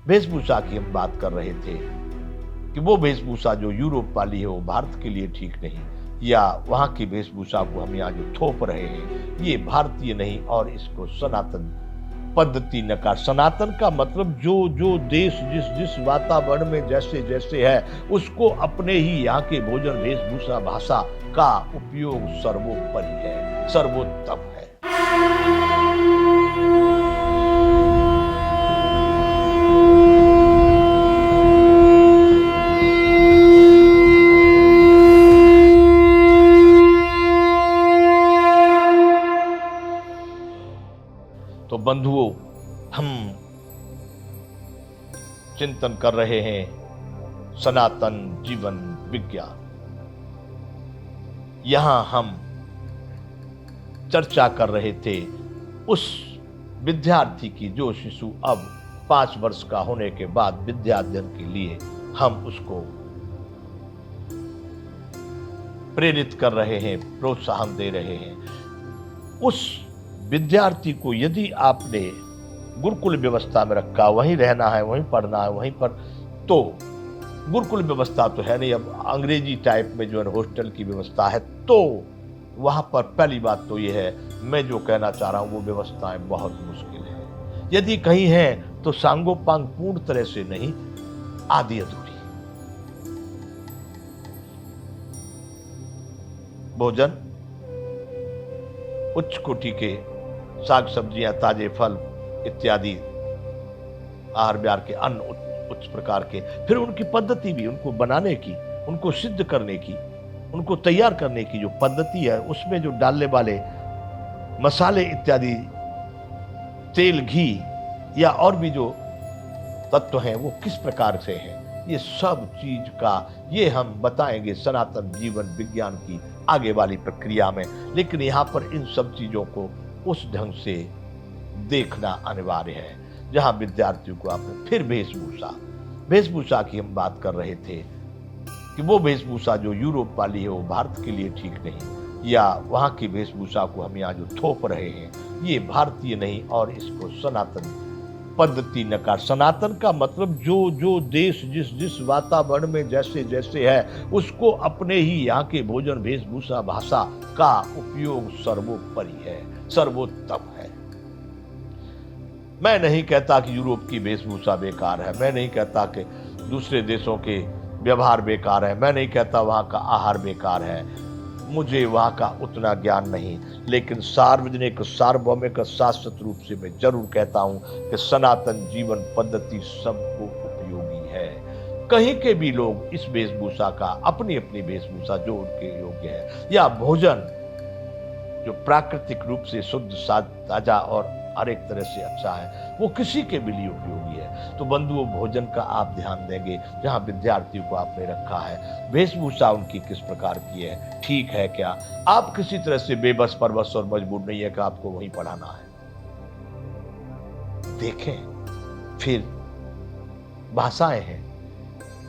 वेशभूषा की हम बात कर रहे थे कि वो वेशभूषा जो यूरोप वाली है वो भारत के लिए ठीक नहीं, या वहां की वेशभूषा को हम यहाँ जो थोप रहे हैं ये भारतीय नहीं और इसको सनातन पद्धति नकार। सनातन का मतलब जो जो देश जिस जिस वातावरण में जैसे जैसे है उसको अपने ही यहाँ के भोजन वेशभूषा भाषा का उपयोग सर्वोपरि है, सर्वोत्तम है। तो बंधुओं, हम चिंतन कर रहे हैं सनातन जीवन विज्ञान। यहां हम चर्चा कर रहे थे उस विद्यार्थी की जो शिशु अब 5 वर्ष का होने के बाद विद्याध्ययन के लिए हम उसको प्रेरित कर रहे हैं, प्रोत्साहन दे रहे हैं। उस विद्यार्थी को यदि आपने गुरुकुल व्यवस्था में रखा, वहीं रहना है, वहीं पढ़ना है, वहीं पर, तो गुरुकुल व्यवस्था तो है नहीं, अब अंग्रेजी टाइप में जो है हॉस्टल की व्यवस्था है, तो वहां पर पहली बात तो ये है, मैं जो कहना चाह रहा हूं वो व्यवस्थाएं बहुत मुश्किल है। यदि कहीं है तो सांगोपांग पूर्ण तरह से नहीं, आधी अधूरी। भोजन उच्च कोटि के साग सब्जियां, ताजे फल इत्यादि आहार विहार के अन्न उच्च प्रकार के, फिर उनकी पद्धति भी, उनको बनाने की, उनको सिद्ध करने की, उनको तैयार करने की जो पद्धति है, उसमें जो डालने वाले मसाले इत्यादि, तेल, घी या और भी जो तत्व हैं वो किस प्रकार से हैं, ये सब चीज का ये हम बताएंगे सनातन जीवन विज्ञान की आगे वाली प्रक्रिया में। लेकिन यहाँ पर इन सब चीजों को उस ढंग से देखना अनिवार्य है जहां विद्यार्थियों को आपने फिर वेशभूषा की हम बात कर रहे थे कि वो वेशभूषा जो यूरोप वाली है वो भारत के लिए ठीक नहीं, या वहां की वेशभूषा को हम यहाँ जो थोप रहे हैं ये भारतीय नहीं और इसको सनातन पद्धति नकार। सनातन का मतलब जो जो देश जिस जिस वातावरण में जैसे जैसे है उसको अपने ही यहाँ के भोजन वेशभूषा भाषा का उपयोग सर्वोपरि है, सर्वोत्तम है। मैं नहीं कहता कि यूरोप की वेशभूषा बेकार है, मैं नहीं कहता कि दूसरे देशों के व्यवहार बेकार है, मैं नहीं कहता वहाँ का आहार बेकार है, मुझे वहाँ का उतना ज्ञान नहीं, लेकिन सार्वजनिक सार्वभौमिक शाश्वत रूप से मैं जरूर कहता हूँ कि सनातन जीवन पद्धति सबको उपयोगी है। कहीं के भी लोग इस वेशभूषा का, अपनी अपनी वेशभूषा जो उनके योग्य है, या भोजन जो प्राकृतिक रूप से शुद्ध ताजा और हर एक तरह से अच्छा है, वो किसी के भी लिए उपयोगी है। तो बंधुओं, भोजन का आप ध्यान देंगे जहां विद्यार्थियों को आपने रखा है, वेशभूषा उनकी किस प्रकार की है, ठीक है क्या? आप किसी तरह से बेबस परवश और मजबूर नहीं है कि आपको वहीं पढ़ाना है। देखें, फिर भाषाएं हैं,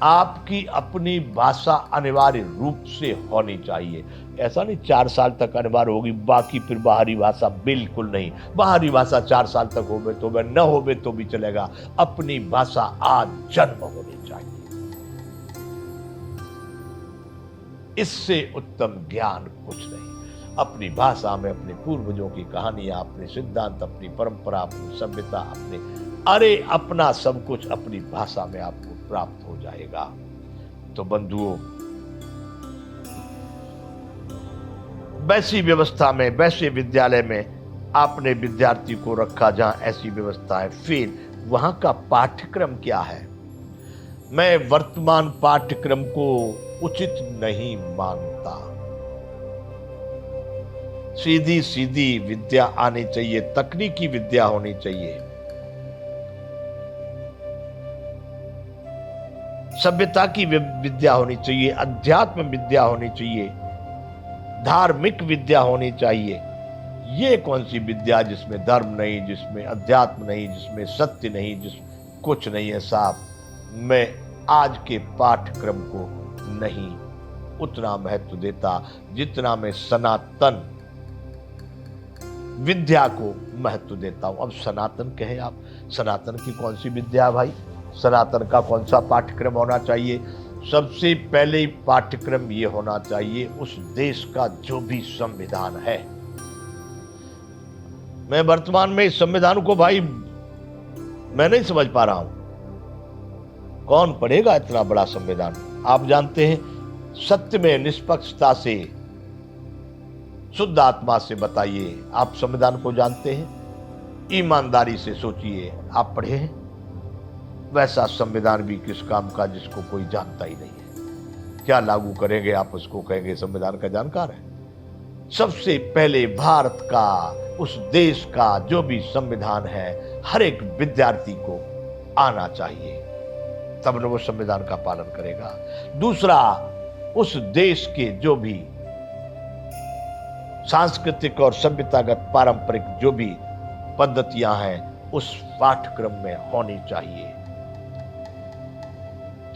आपकी अपनी भाषा अनिवार्य रूप से होनी चाहिए। ऐसा नहीं 4 साल तक अनिवार्य होगी, बाकी फिर बाहरी भाषा बिल्कुल नहीं। बाहरी भाषा 4 साल तक होवे तो न होवे तो भी चलेगा, अपनी भाषा आज जन्म होनी चाहिए। इससे उत्तम ज्ञान कुछ नहीं। अपनी भाषा में अपने पूर्वजों की कहानियां, अपने सिद्धांत, अपनी परंपरा, अपनी सभ्यता, अरे अपना सब कुछ अपनी भाषा में आपको प्राप्त हो जाएगा। तो बंधुओं, वैसी व्यवस्था में, वैसे विद्यालय में आपने विद्यार्थी को रखा जहां ऐसी व्यवस्था है, फिर वहां का पाठ्यक्रम क्या है? मैं वर्तमान पाठ्यक्रम को उचित नहीं मानता। सीधी सीधी विद्या आनी चाहिए, तकनीकी विद्या होनी चाहिए, सभ्यता की विद्या होनी चाहिए, अध्यात्म विद्या होनी चाहिए, धार्मिक विद्या होनी चाहिए। ये कौन सी विद्या जिसमें धर्म नहीं, जिसमें अध्यात्म नहीं, जिसमें सत्य नहीं, जिसमें कुछ नहीं है साहब। मैं आज के पाठ्यक्रम को नहीं उतना महत्व देता जितना मैं सनातन विद्या को महत्व देता हूं। अब सनातन कहे आप, सनातन की कौन सी विद्या भाई? सनातन का कौन सा पाठ्यक्रम होना चाहिए? सबसे पहले पाठ्यक्रम ये होना चाहिए उस देश का जो भी संविधान है। मैं वर्तमान में इस संविधान को भाई मैं नहीं समझ पा रहा हूं। कौन पढ़ेगा इतना बड़ा संविधान? आप जानते हैं, सत्य में निष्पक्षता से, शुद्ध आत्मा से बताइए, आप संविधान को जानते हैं? ईमानदारी से सोचिए, आप पढ़े हैं? वैसा संविधान भी किस काम का जिसको कोई जानता ही नहीं है। क्या लागू करेंगे आप उसको कहेंगे संविधान का जानकार है? सबसे पहले भारत का, उस देश का जो भी संविधान है, हर एक विद्यार्थी को आना चाहिए, तब न वो संविधान का पालन करेगा। दूसरा, उस देश के जो भी सांस्कृतिक और सभ्यतागत पारंपरिक जो भी पद्धतियां हैं उस पाठ्यक्रम में होनी चाहिए।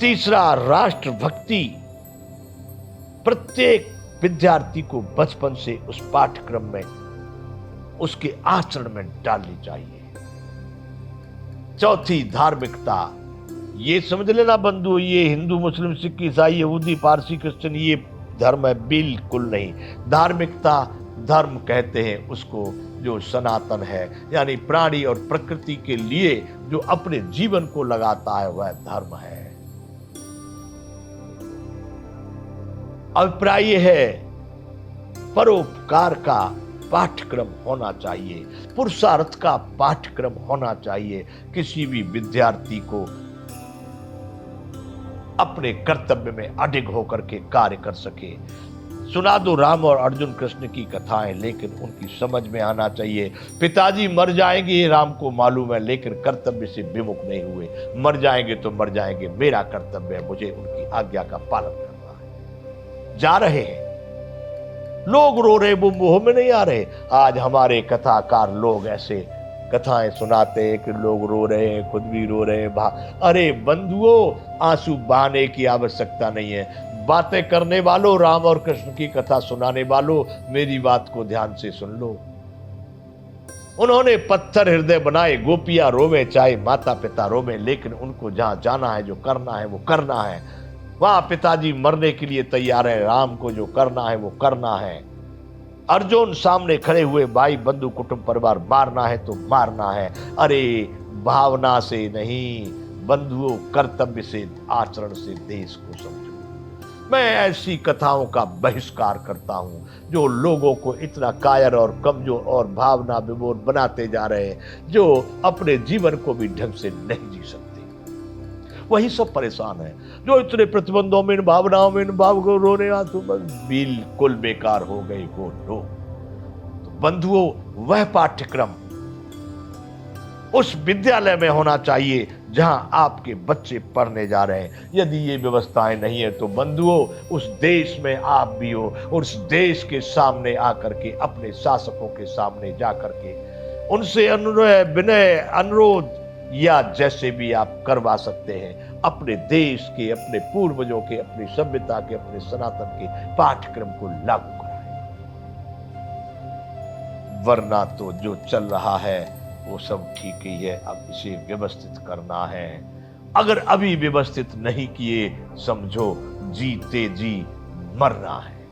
तीसरा, राष्ट्रभक्ति प्रत्येक विद्यार्थी को बचपन से उस पाठ्यक्रम में, उसके आचरण में डालनी चाहिए। चौथी, धार्मिकता। ये समझ लेना बंधु, ये हिंदू मुस्लिम सिख ईसाई यहूदी पारसी क्रिश्चियन ये धर्म है, बिल्कुल नहीं। धार्मिकता, धर्म कहते हैं उसको जो सनातन है, यानी प्राणी और प्रकृति के लिए जो अपने जीवन को लगाता है वह धर्म है। अभिप्राय यह है, परोपकार का पाठ्यक्रम होना चाहिए, पुरुषार्थ का पाठ्यक्रम होना चाहिए। किसी भी विद्यार्थी को अपने कर्तव्य में अडिग होकर के कार्य कर सके। सुना दो राम और अर्जुन कृष्ण की कथाएं, लेकिन उनकी समझ में आना चाहिए। पिताजी मर जाएंगे ये राम को मालूम है, लेकिन कर्तव्य से विमुख नहीं हुए। मर जाएंगे तो मर जाएंगे, मेरा कर्तव्य है, मुझे उनकी आज्ञा का पालन करना है। जा रहे हैं लोग, रो रहे, वो मुंह में नहीं आ रहे। आज हमारे कथाकार लोग ऐसे कथाएं सुनाते हैं कि लोग रो रहे हैं, खुद भी रो रहे हैं। अरे बंधुओं, आंसू बहाने की आवश्यकता नहीं है। बातें करने वालों, राम और कृष्ण की कथा सुनाने वालों, मेरी बात को ध्यान से सुन लो। उन्होंने पत्थर हृदय बनाए, गोपियां रोवे चाहे माता पिता रोवे, लेकिन उनको जहां जाना है, जो करना है वो करना है। वहां पिताजी मरने के लिए तैयार है, राम को जो करना है वो करना है। अर्जुन सामने खड़े हुए, भाई बंधु कुटुंब परिवार, मारना है तो मारना है। अरे भावना से नहीं बंधुओं, कर्तव्य से, आचरण से देश को समझो। मैं ऐसी कथाओं का बहिष्कार करता हूं जो लोगों को इतना कायर और कमजोर और भावना विभोर बनाते जा रहे हैं, जो अपने जीवन को भी ढंग से नहीं जी सकते। वही सब परेशान है जो इतने प्रतिबंधों में, इन भावनाओं में, इन भाव को रोने आंसू बिल्कुल बेकार हो गए वो लोग। तो बंधुओं, वह पाठ्यक्रम उस विद्यालय में होना चाहिए जहां आपके बच्चे पढ़ने जा रहे हैं। यदि ये व्यवस्थाएं नहीं है तो बंधुओं, उस देश में आप भी हो, उस देश के सामने आकर के, अपने शासकों के सामने जाकर के उनसे विनय अनुरोध या जैसे भी आप करवा सकते हैं, अपने देश के, अपने पूर्वजों के, अपनी सभ्यता के, अपने सनातन के पाठ्यक्रम को लागू कराएं। वरना तो जो चल रहा है वो सब ठीक ही है, अब इसे व्यवस्थित करना है। अगर अभी व्यवस्थित नहीं किए, समझो जीते जी मरना है।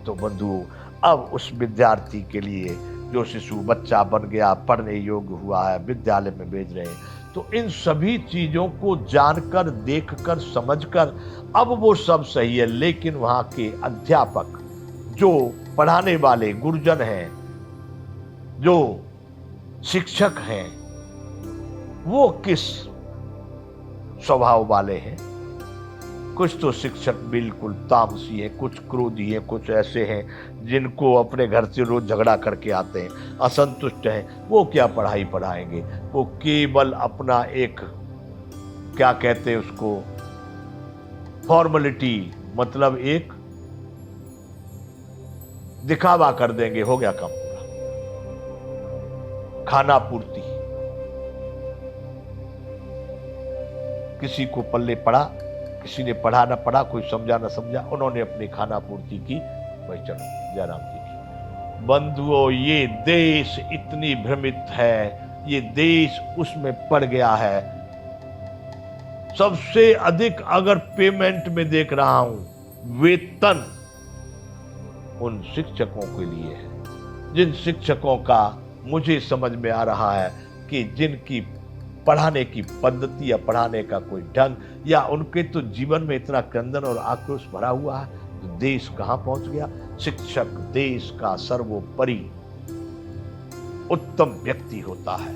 तो बंधुओं, अब उस विद्यार्थी के लिए जो शिशु बच्चा बन गया, पढ़ने योग्य हुआ है, विद्यालय में भेज रहे हैं, तो इन सभी चीजों को जानकर, देखकर, समझकर, अब वो सब सही है, लेकिन वहां के अध्यापक, जो पढ़ाने वाले गुरुजन हैं, जो शिक्षक हैं, वो किस स्वभाव वाले हैं। कुछ तो शिक्षक बिल्कुल तामसी है, कुछ क्रोधी है, कुछ ऐसे हैं जिनको अपने घर से रोज झगड़ा करके आते हैं, असंतुष्ट हैं। वो क्या पढ़ाई पढ़ाएंगे, वो केवल अपना एक, क्या कहते हैं उसको, फॉर्मेलिटी, मतलब एक दिखावा कर देंगे, हो गया काम पूरा, खाना पूर्ति। किसी को पल्ले पड़ा, किसी ने पढ़ा ना पढ़ा, कोई समझा ना समझा, उन्होंने अपनी खाना पूर्ति की, भाई चलो जयराम जी की। बंधुओं, ये देश इतनी भ्रमित है, ये देश उसमें पड़ गया है सबसे अधिक अगर पेमेंट में देख रहा हूं, वेतन उन शिक्षकों के लिए है जिन शिक्षकों का मुझे समझ में आ रहा है कि जिनकी पढ़ाने की पद्धति या पढ़ाने का कोई ढंग या उनके तो जीवन में इतना क्रंदन और आक्रोश भरा हुआ है, तो देश कहां पहुंच गया। शिक्षक देश का सर्वोपरि उत्तम व्यक्ति होता है।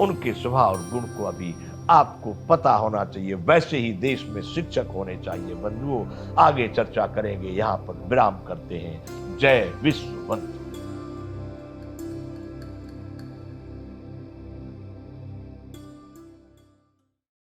उनके स्वभाव और गुण को अभी आपको पता होना चाहिए। वैसे ही देश में शिक्षक होने चाहिए। बंधुओं, आगे चर्चा करेंगे, यहां पर विराम करते हैं। जय विश्व बंधु।